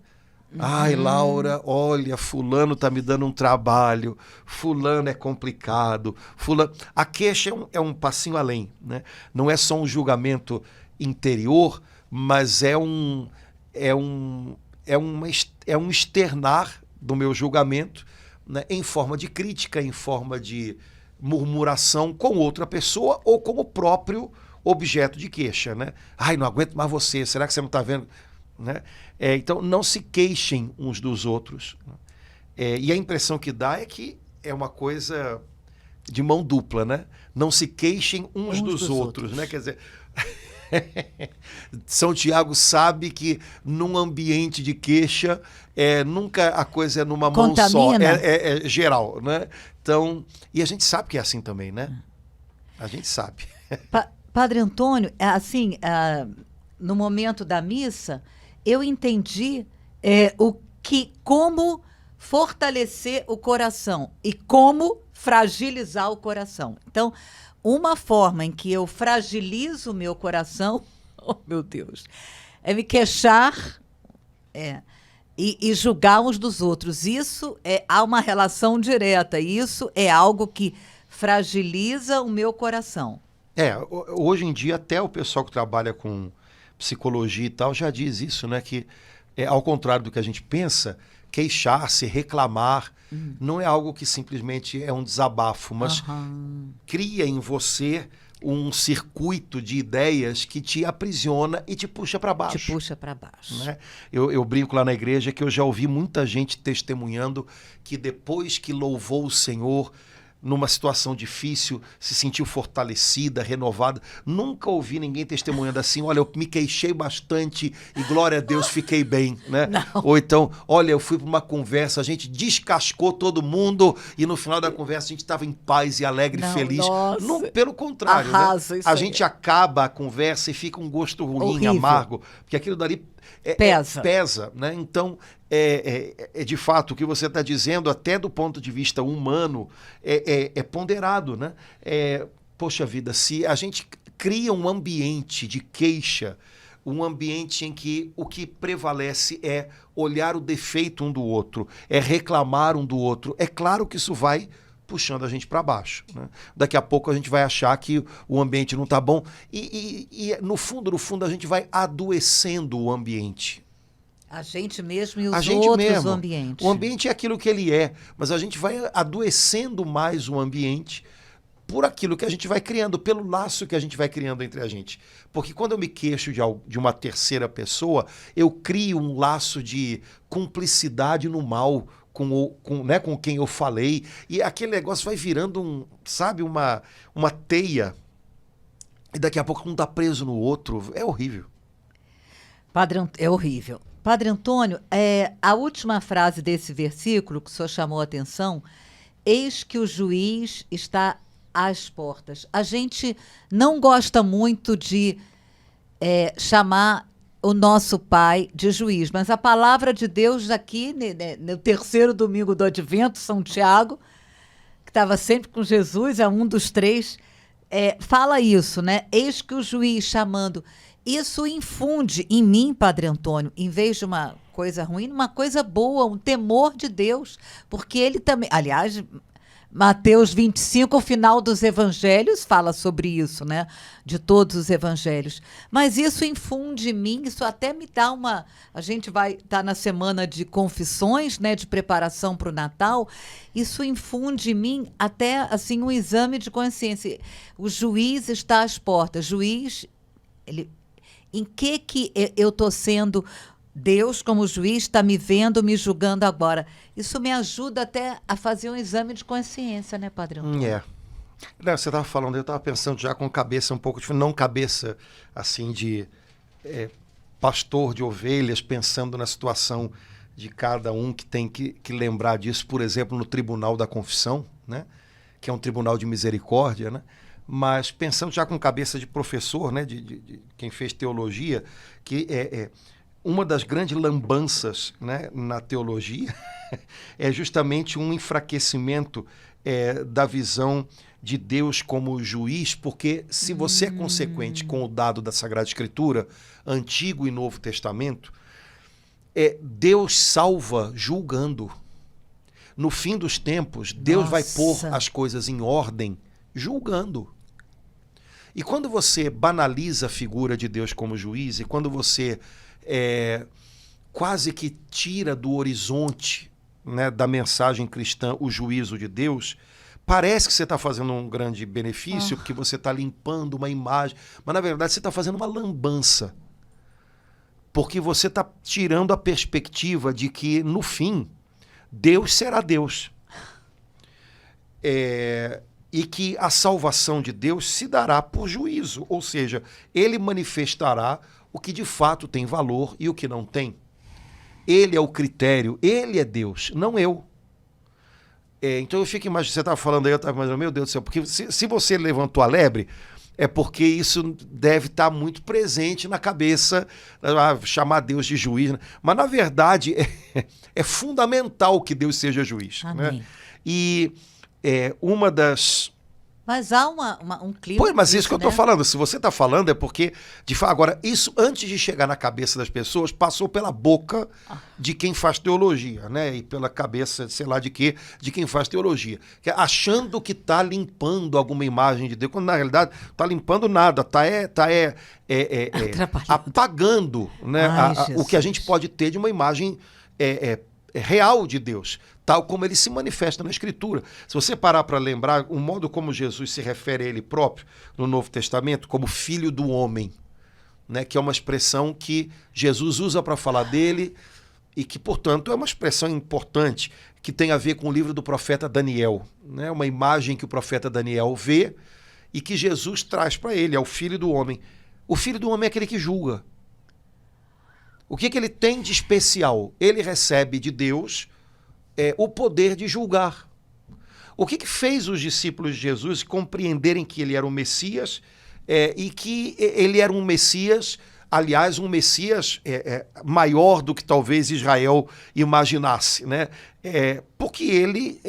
Speaker 1: Ai, Laura, olha, fulano tá me dando um trabalho, fulano é complicado, fulano... A queixa é um passinho além, né? Não é só um julgamento interior, mas é um externar do meu julgamento, né, em forma de crítica, em forma de murmuração com outra pessoa ou com o próprio objeto de queixa. Né? Ai, não aguento mais você, será que você não está vendo? Né? Então, não se queixem uns dos outros. E a impressão que dá é que é uma coisa de mão dupla, né? Não se queixem uns dos outros. Né? Quer dizer... São Tiago sabe que num ambiente de queixa nunca a coisa é numa mão só, é geral, né? Então, e a gente sabe que é assim também, né? A gente sabe.
Speaker 2: Padre Antônio, assim, no momento da missa, eu entendi como fortalecer o coração e como fragilizar o coração. Então, uma forma em que eu fragilizo o meu coração, oh meu Deus, é me queixar e julgar uns dos outros. Isso há uma relação direta. Isso é algo que fragiliza o meu coração.
Speaker 1: Hoje em dia até o pessoal que trabalha com psicologia e tal já diz isso, né? Que ao contrário do que a gente pensa, queixar-se, reclamar, não é algo que simplesmente é um desabafo, mas cria em você um circuito de ideias que te aprisiona e te puxa para baixo.
Speaker 2: Te puxa para baixo.
Speaker 1: Né? Eu brinco lá na igreja que eu já ouvi muita gente testemunhando que depois que louvou o Senhor, numa situação difícil, se sentiu fortalecida, renovada. Nunca ouvi ninguém testemunhando assim, olha, eu me queixei bastante e glória a Deus, fiquei bem, né?
Speaker 2: Não.
Speaker 1: Ou então, olha, eu fui para uma conversa, a gente descascou todo mundo e no final da conversa a gente estava em paz e alegre e feliz.
Speaker 2: Nossa.
Speaker 1: Pelo contrário,
Speaker 2: Arrasa,
Speaker 1: né?
Speaker 2: isso
Speaker 1: A
Speaker 2: aí.
Speaker 1: gente acaba a conversa e fica um gosto ruim,
Speaker 2: Horrível.
Speaker 1: amargo, porque aquilo dali pesa, né? Então, de fato, o que você está dizendo, até do ponto de vista humano, é ponderado, né? Poxa vida, se a gente cria um ambiente de queixa, um ambiente em que o que prevalece é olhar o defeito um do outro, é reclamar um do outro, é claro que isso vai puxando a gente para baixo. Né? Daqui a pouco a gente vai achar que o ambiente não está bom e no fundo, a gente vai adoecendo o ambiente.
Speaker 2: A gente mesmo e os
Speaker 1: outros
Speaker 2: outros ambientes.
Speaker 1: O ambiente é aquilo que ele é, mas a gente vai adoecendo mais o ambiente por aquilo que a gente vai criando, pelo laço que a gente vai criando entre a gente. Porque quando eu me queixo de uma terceira pessoa, eu crio um laço de cumplicidade no mal com quem eu falei, e aquele negócio vai virando uma teia, e daqui a pouco um está preso no outro. É horrível.
Speaker 2: É horrível. Padre Antônio, a última frase desse versículo que o senhor chamou a atenção, eis que o juiz está às portas. A gente não gosta muito de chamar o nosso Pai de juiz, mas a palavra de Deus aqui, no terceiro domingo do Advento, São Tiago, que estava sempre com Jesus, é um dos três, fala isso, né? Eis que o juiz chamando. Isso infunde em mim, Padre Antônio, em vez de uma coisa ruim, uma coisa boa, um temor de Deus, porque ele também, aliás, Mateus 25, o final dos evangelhos, fala sobre isso, né? De todos os evangelhos. Mas isso infunde em mim, isso até me dá uma... A gente vai estar na semana de confissões, né? De preparação para o Natal. Isso infunde em mim até, assim, um exame de consciência. O juiz está às portas. Juiz, em que eu estou sendo... Deus, como juiz, está me vendo, me julgando agora. Isso me ajuda até a fazer um exame de consciência, né, Padre Antônio?
Speaker 1: Não, você estava falando, eu estava pensando já com cabeça um pouco diferente, não cabeça assim de pastor de ovelhas, pensando na situação de cada um que tem que lembrar disso, por exemplo, no Tribunal da Confissão, né, que é um tribunal de misericórdia, né, mas pensando já com cabeça de professor, né, de quem fez teologia, que uma das grandes lambanças, né, na teologia é justamente um enfraquecimento da visão de Deus como juiz, porque se você é consequente com o dado da Sagrada Escritura, Antigo e Novo Testamento, Deus salva julgando. No fim dos tempos, Deus vai pôr as coisas em ordem julgando. E quando você banaliza a figura de Deus como juiz, e quando você quase que tira do horizonte, né, da mensagem cristã o juízo de Deus, parece que você está fazendo um grande benefício, porque você está limpando uma imagem, mas na verdade você está fazendo uma lambança, porque você está tirando a perspectiva de que no fim Deus será Deus, e que a salvação de Deus se dará por juízo, ou seja, ele manifestará o que de fato tem valor e o que não tem. Ele é o critério, ele é Deus, não eu. Então eu fico imaginando, você estava falando aí, eu estava imaginando, meu Deus do céu, porque se você levantou a lebre, é porque isso deve estar muito presente na cabeça, chamar Deus de juiz, né? Mas na verdade é fundamental que Deus seja juiz. Amém. Né? E uma das...
Speaker 2: Mas há um clima...
Speaker 1: Pois, mas isso que eu estou falando, se você está falando é porque, de fato, agora, isso antes de chegar na cabeça das pessoas, passou pela boca de quem faz teologia, né? E pela cabeça, sei lá de quê, de quem faz teologia. Achando que está limpando alguma imagem de Deus, quando na realidade não está limpando nada, está apagando, né, o que a gente pode ter de uma imagem real de Deus, tal como ele se manifesta na Escritura. Se você parar para lembrar o modo como Jesus se refere a ele próprio no Novo Testamento, como filho do homem, né, que é uma expressão que Jesus usa para falar dele e que, portanto, é uma expressão importante, que tem a ver com o livro do profeta Daniel, né, uma imagem que o profeta Daniel vê e que Jesus traz para ele, é o filho do homem. O filho do homem é aquele que julga. O que ele tem de especial? Ele recebe de Deus o poder de julgar. O que fez os discípulos de Jesus compreenderem que ele era o Messias e que ele era um Messias, aliás, um Messias maior do que talvez Israel imaginasse, né? Porque ele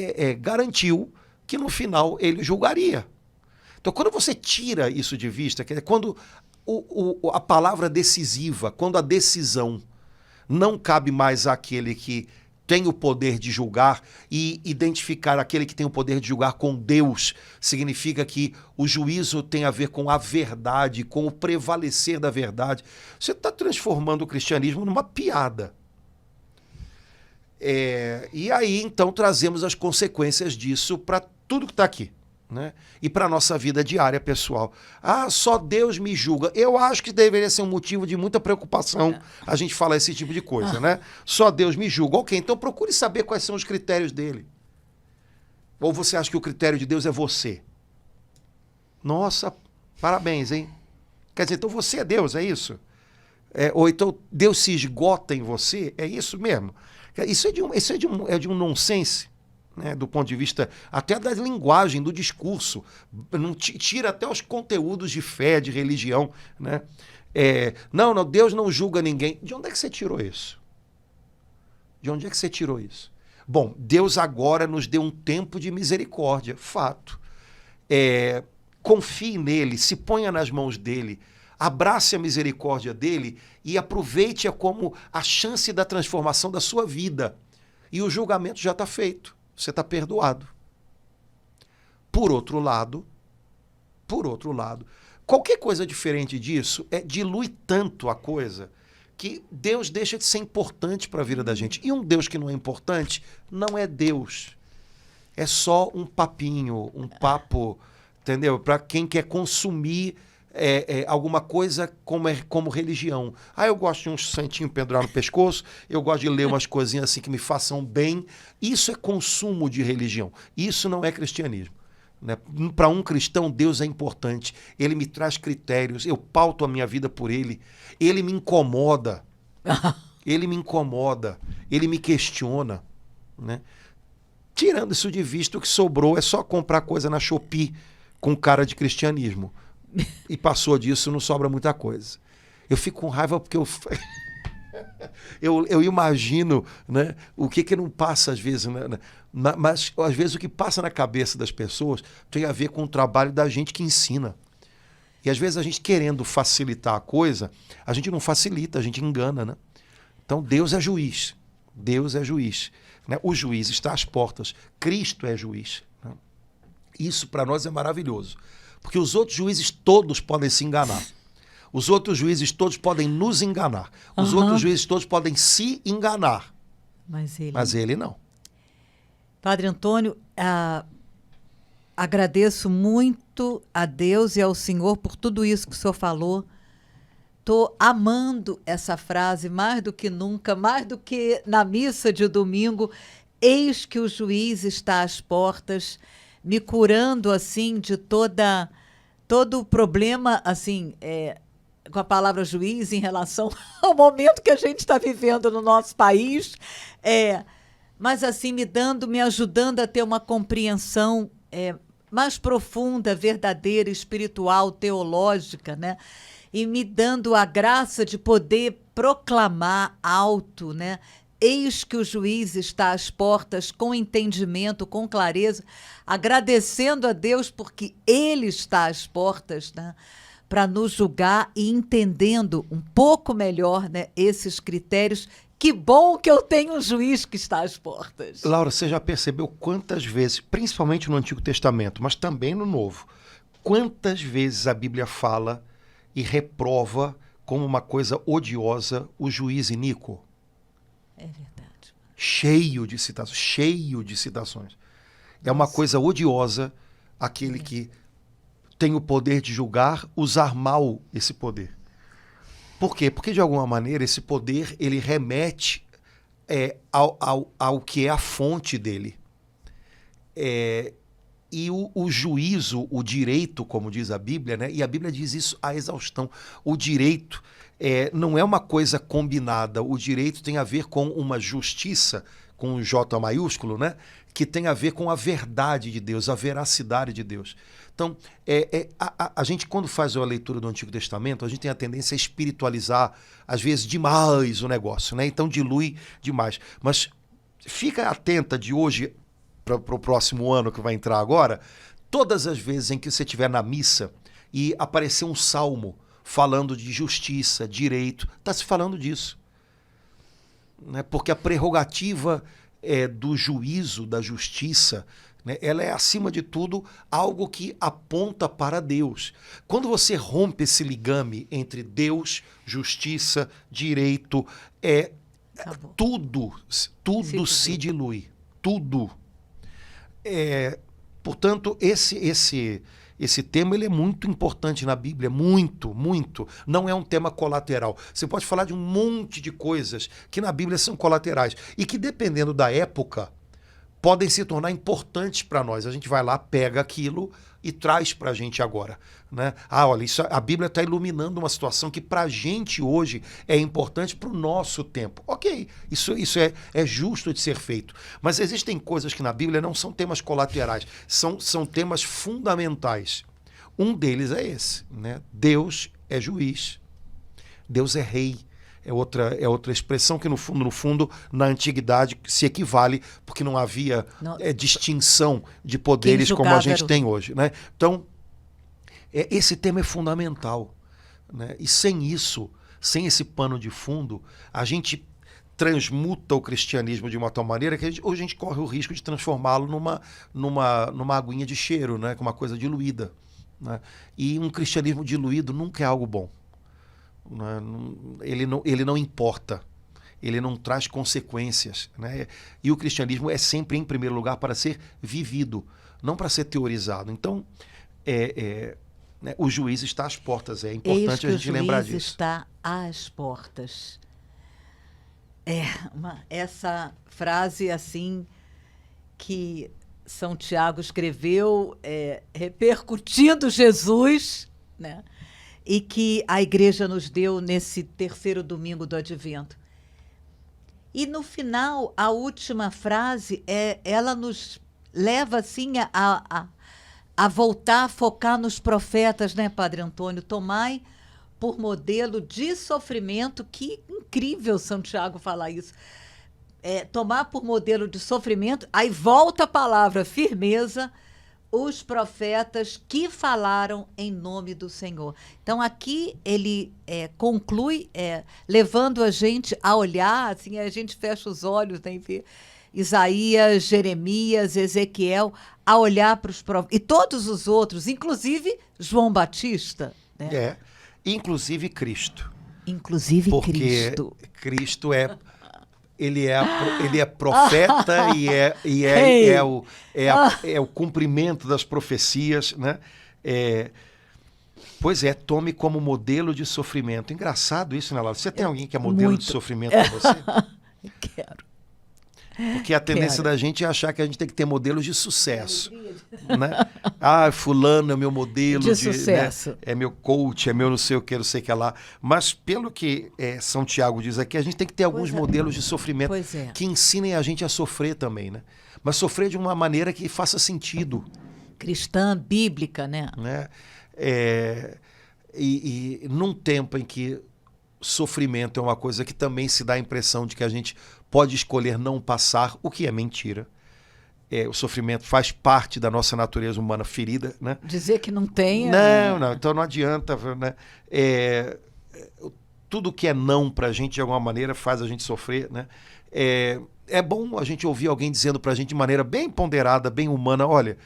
Speaker 1: garantiu que no final ele julgaria. Então, quando você tira isso de vista, quando a palavra decisiva, quando a decisão não cabe mais àquele que tem o poder de julgar, e identificar aquele que tem o poder de julgar com Deus, significa que o juízo tem a ver com a verdade, com o prevalecer da verdade. Você está transformando o cristianismo numa piada. E aí, então, trazemos as consequências disso para tudo que está aqui. Né? E para a nossa vida diária, pessoal. Só Deus me julga. Eu acho que deveria ser um motivo de muita preocupação a gente falar esse tipo de coisa, né? Só Deus me julga. Ok, então procure saber quais são os critérios dele. Ou você acha que o critério de Deus é você? Nossa, parabéns, hein? Quer dizer, então você é Deus, é isso? Ou então Deus se esgota em você? É isso mesmo? Isso é de um nonsense. Né, do ponto de vista até da linguagem, do discurso, não tira até os conteúdos de fé, de religião, né? Não, Deus não julga ninguém. De onde é que você tirou isso? De onde é que você tirou isso? Bom, Deus agora nos deu um tempo de misericórdia, fato. Confie nele, se ponha nas mãos dele, abrace a misericórdia dele e aproveite-a como a chance da transformação da sua vida. E o julgamento já está feito. Você está perdoado. Por outro lado, qualquer coisa diferente disso dilui tanto a coisa que Deus deixa de ser importante para a vida da gente. E um Deus que não é importante não é Deus. É só um papinho, um papo, entendeu? Para quem quer consumir alguma coisa como religião. Eu gosto de um santinho pendurado no pescoço, eu gosto de ler umas coisinhas assim que me façam bem. Isso é consumo de religião. Isso não é cristianismo. Né? Para um cristão, Deus é importante. Ele me traz critérios, eu pauto a minha vida por ele. Ele me incomoda. Ele me questiona. Né? Tirando isso de vista, o que sobrou é só comprar coisa na Shopee com cara de cristianismo. E passou disso, não sobra muita coisa. Eu fico com raiva porque eu imagino, né, o que não passa às vezes, né, mas às vezes o que passa na cabeça das pessoas tem a ver com o trabalho da gente que ensina. E às vezes a gente querendo facilitar a coisa, a gente não facilita, a gente engana, né? Então Deus é juiz. Deus é juiz. Né? O juiz está às portas. Cristo é juiz. Né? Isso para nós é maravilhoso. Porque os outros juízes todos podem se enganar. Os outros juízes todos podem nos enganar. Os outros juízes todos podem se enganar. Mas ele não.
Speaker 2: Padre Antônio, agradeço muito a Deus e ao Senhor por tudo isso que o senhor falou. Estou amando essa frase mais do que nunca, mais do que na missa de domingo. Eis que o juiz está às portas, me curando assim de todo o problema, assim, com a palavra juiz em relação ao momento que a gente está vivendo no nosso país, mas assim me ajudando a ter uma compreensão mais profunda, verdadeira, espiritual, teológica, né? E me dando a graça de poder proclamar alto, né? Eis que o juiz está às portas, com entendimento, com clareza, agradecendo a Deus porque ele está às portas, né? Para nos julgar e entendendo um pouco melhor, né, esses critérios. Que bom que eu tenho um juiz que está às portas.
Speaker 1: Laura, você já percebeu quantas vezes, principalmente no Antigo Testamento, mas também no Novo, quantas vezes a Bíblia fala e reprova como uma coisa odiosa o juiz iníquo?
Speaker 2: É verdade.
Speaker 1: Cheio de citações. É uma coisa odiosa aquele que tem o poder de julgar, usar mal esse poder. Por quê? Porque, de alguma maneira, esse poder ele remete ao que é a fonte dele. E o juízo, o direito, como diz a Bíblia, né? E a Bíblia diz isso à exaustão. O direito não é uma coisa combinada. O direito tem a ver com uma justiça, com um J maiúsculo, né? Que tem a ver com a verdade de Deus, a veracidade de Deus. Então, a gente, quando faz a leitura do Antigo Testamento, a gente tem a tendência a espiritualizar, às vezes, demais o negócio, né? Então, dilui demais. Mas fica atenta de hoje para o próximo ano que vai entrar agora, todas as vezes em que você estiver na missa e aparecer um salmo falando de justiça, direito, está se falando disso. Né? Porque a prerrogativa do juízo, da justiça, né? Ela é, acima de tudo, algo que aponta para Deus. Quando você rompe esse ligame entre Deus, justiça, direito, tudo se dilui. Tudo. Portanto, esse tema ele é muito importante na Bíblia, muito, muito. Não é um tema colateral. Você pode falar de um monte de coisas que na Bíblia são colaterais e que, dependendo da época, podem se tornar importantes para nós. A gente vai lá, pega aquilo e traz para a gente agora. Né? Olha, a Bíblia está iluminando uma situação que para a gente hoje é importante para o nosso tempo. Ok, isso é justo de ser feito. Mas existem coisas que na Bíblia não são temas colaterais, são temas fundamentais. Um deles é esse. Né? Deus é juiz, Deus é rei. É outra expressão que, no fundo, na antiguidade se equivale, porque não havia distinção de poderes como a gente tem hoje. Né? Então, esse tema é fundamental. Né? E sem isso, sem esse pano de fundo, a gente transmuta o cristianismo de uma tal maneira que hoje a gente corre o risco de transformá-lo numa aguinha de cheiro, né? Com uma coisa diluída. Né? E um cristianismo diluído nunca é algo bom. Né? Ele não importa. Ele não traz consequências. Né? E o cristianismo é sempre, em primeiro lugar, para ser vivido, não para ser teorizado. Então, né, o juiz está às portas. É importante a gente lembrar disso.
Speaker 2: O juiz está às portas. Essa frase assim que São Tiago escreveu, repercutindo Jesus, né? E que a igreja nos deu nesse terceiro domingo do Advento. E no final, a última frase, ela nos leva assim a voltar a focar nos profetas, né, Padre Antônio? Tomai por modelo de sofrimento, que incrível São Tiago falar isso. Tomar por modelo de sofrimento, aí volta a palavra firmeza, os profetas que falaram em nome do Senhor. Então aqui ele conclui, levando a gente a olhar, assim, a gente fecha os olhos, né, e vê Isaías, Jeremias, Ezequiel, a olhar para os profetas, e todos os outros, inclusive João Batista, né?
Speaker 1: Inclusive Cristo.
Speaker 2: Inclusive
Speaker 1: porque
Speaker 2: Cristo.
Speaker 1: Ele é profeta e é o cumprimento das profecias, né? Pois é, tome como modelo de sofrimento. Engraçado isso, né, Laura? Você tem alguém que é modelo de sofrimento para você?
Speaker 2: Quero.
Speaker 1: Porque a tendência da gente é achar que a gente tem que ter modelos de sucesso. Né? Fulano é meu modelo
Speaker 2: de sucesso.
Speaker 1: Né? É meu coach, é meu não sei o que lá. Mas pelo que São Tiago diz aqui, a gente tem que ter alguns modelos de sofrimento que ensinem a gente a sofrer também. Né? Mas sofrer de uma maneira que faça sentido.
Speaker 2: Cristã, bíblica, né?
Speaker 1: E num tempo em que sofrimento é uma coisa que também se dá a impressão de que a gente pode escolher não passar, o que é mentira. O sofrimento faz parte da nossa natureza humana ferida. Né?
Speaker 2: Dizer que não tem...
Speaker 1: Não, então não adianta. Né? Tudo que é não pra gente, de alguma maneira, faz a gente sofrer. Né? É bom a gente ouvir alguém dizendo pra gente de maneira bem ponderada, bem humana, olha,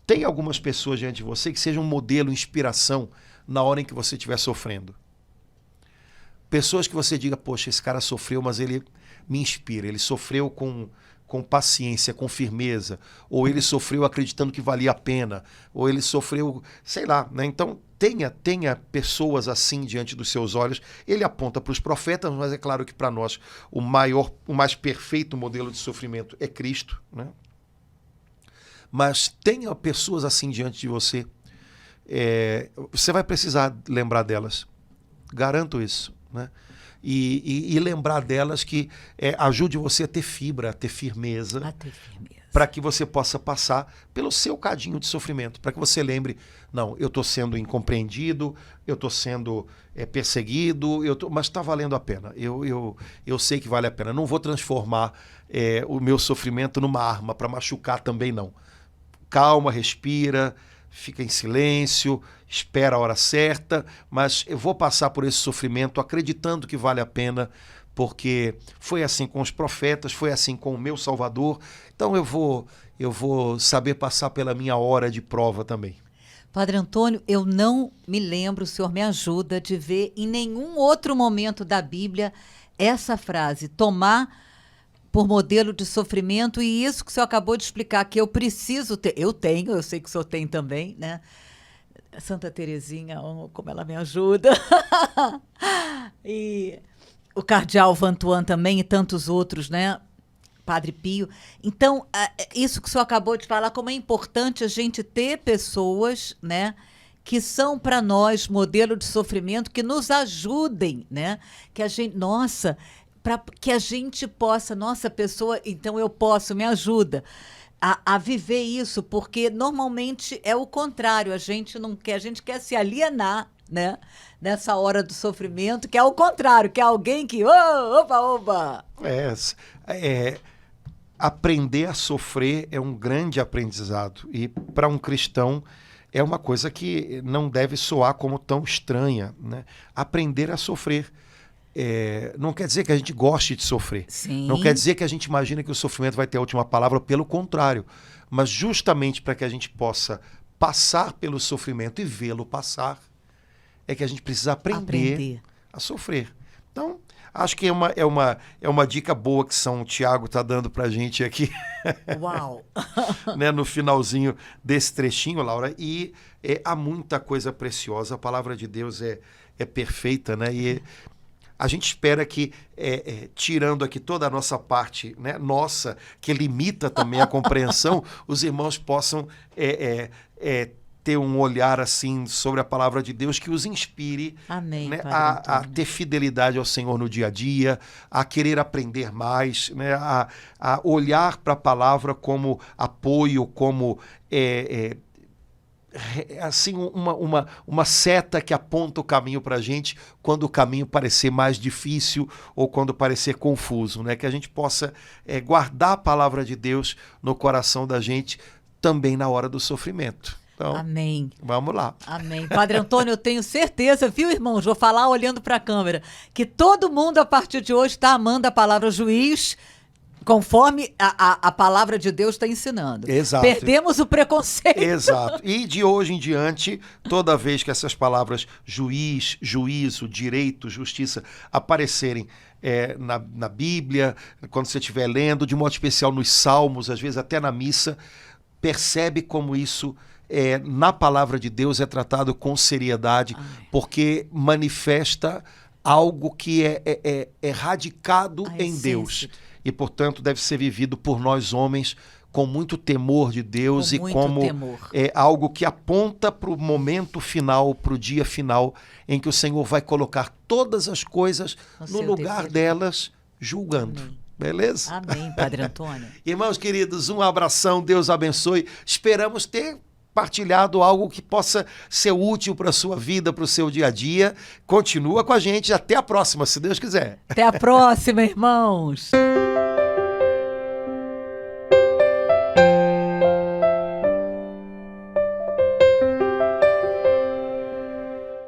Speaker 1: tem algumas pessoas diante de você que sejam um modelo, inspiração na hora em que você estiver sofrendo. Pessoas que você diga, poxa, esse cara sofreu, mas ele me inspira. Ele sofreu com paciência, com firmeza. Ou ele sofreu acreditando que valia a pena. Ou ele sofreu, sei lá. Né? Então, tenha pessoas assim diante dos seus olhos. Ele aponta para os profetas, mas é claro que para nós o mais perfeito modelo de sofrimento é Cristo. Né? Mas tenha pessoas assim diante de você. Você vai precisar lembrar delas. Garanto isso. Né? E lembrar delas que ajude você a ter fibra, a ter firmeza, para que você possa passar pelo seu cadinho de sofrimento, para que você lembre, não, eu estou sendo incompreendido, eu estou sendo perseguido, mas está valendo a pena, eu sei que vale a pena, não vou transformar o meu sofrimento numa arma para machucar também não. Calma, respira, fica em silêncio, espera a hora certa, mas eu vou passar por esse sofrimento acreditando que vale a pena, porque foi assim com os profetas, foi assim com o meu Salvador, então eu vou saber passar pela minha hora de prova também.
Speaker 2: Padre Antônio, eu não me lembro, o senhor me ajuda, de ver em nenhum outro momento da Bíblia essa frase, tomar por modelo de sofrimento, e isso que o senhor acabou de explicar, que eu preciso ter, eu sei que o senhor tem também, né? Santa Teresinha, como ela me ajuda. E o cardeal Vantuan também, e tantos outros, né? Padre Pio. Então, isso que o senhor acabou de falar, como é importante a gente ter pessoas, né, que são para nós modelo de sofrimento, que nos ajudem, né? Que a gente, para que a gente possa, pessoa, então eu posso, me ajuda a viver isso, porque normalmente é o contrário, a gente não quer, a gente quer se alienar, né, nessa hora do sofrimento, que é o contrário, que é alguém que, opa!
Speaker 1: Aprender a sofrer é um grande aprendizado, e para um cristão é uma coisa que não deve soar como tão estranha, né? Aprender a sofrer. não quer dizer que a gente goste de sofrer.
Speaker 2: Sim.
Speaker 1: Não quer dizer que a gente imagina que o sofrimento vai ter a última palavra, pelo contrário. Mas justamente para que a gente possa passar pelo sofrimento e vê-lo passar, é que a gente precisa aprender a sofrer. Então, acho que é uma dica boa que São Tiago está dando para a gente aqui.
Speaker 2: Uau!
Speaker 1: Né, no finalzinho desse trechinho, Laura. E há muita coisa preciosa. A palavra de Deus é perfeita, né? E a gente espera que, tirando aqui toda a nossa parte, né, nossa, que limita também a compreensão, os irmãos possam ter um olhar assim sobre a palavra de Deus que os inspire,
Speaker 2: Amém,
Speaker 1: né,
Speaker 2: Padre
Speaker 1: a
Speaker 2: Antônio.
Speaker 1: ter fidelidade ao Senhor no dia a dia, a querer aprender mais, né, a olhar para a palavra como apoio, como assim uma seta que aponta o caminho para a gente quando o caminho parecer mais difícil ou quando parecer confuso, né? Que a gente possa guardar a palavra de Deus no coração da gente também na hora do sofrimento. Então,
Speaker 2: Amém.
Speaker 1: vamos lá.
Speaker 2: Amém. Padre Antônio, eu tenho certeza, viu, irmãos? Vou falar olhando para a câmera, que todo mundo a partir de hoje está amando a palavra juiz, conforme a palavra de Deus está ensinando.
Speaker 1: Exato.
Speaker 2: Perdemos o preconceito.
Speaker 1: Exato. E de hoje em diante, toda vez que essas palavras juiz, juízo, direito, justiça aparecerem na Bíblia, quando você estiver lendo, de modo especial nos Salmos, às vezes até na missa, percebe como isso na palavra de Deus é tratado com seriedade, porque manifesta algo que é radicado em Deus. E, portanto, deve ser vivido por nós homens com muito temor de Deus e como algo que aponta para o momento final, para o dia final, em que o Senhor vai colocar todas as coisas no lugar delas, julgando.
Speaker 2: Amém.
Speaker 1: Beleza?
Speaker 2: Amém, Padre Antônio.
Speaker 1: Irmãos queridos, um abração, Deus abençoe. Esperamos ter partilhado algo que possa ser útil para a sua vida, para o seu dia a dia. Continua com a gente, até a próxima, se Deus quiser.
Speaker 2: Até a próxima, irmãos.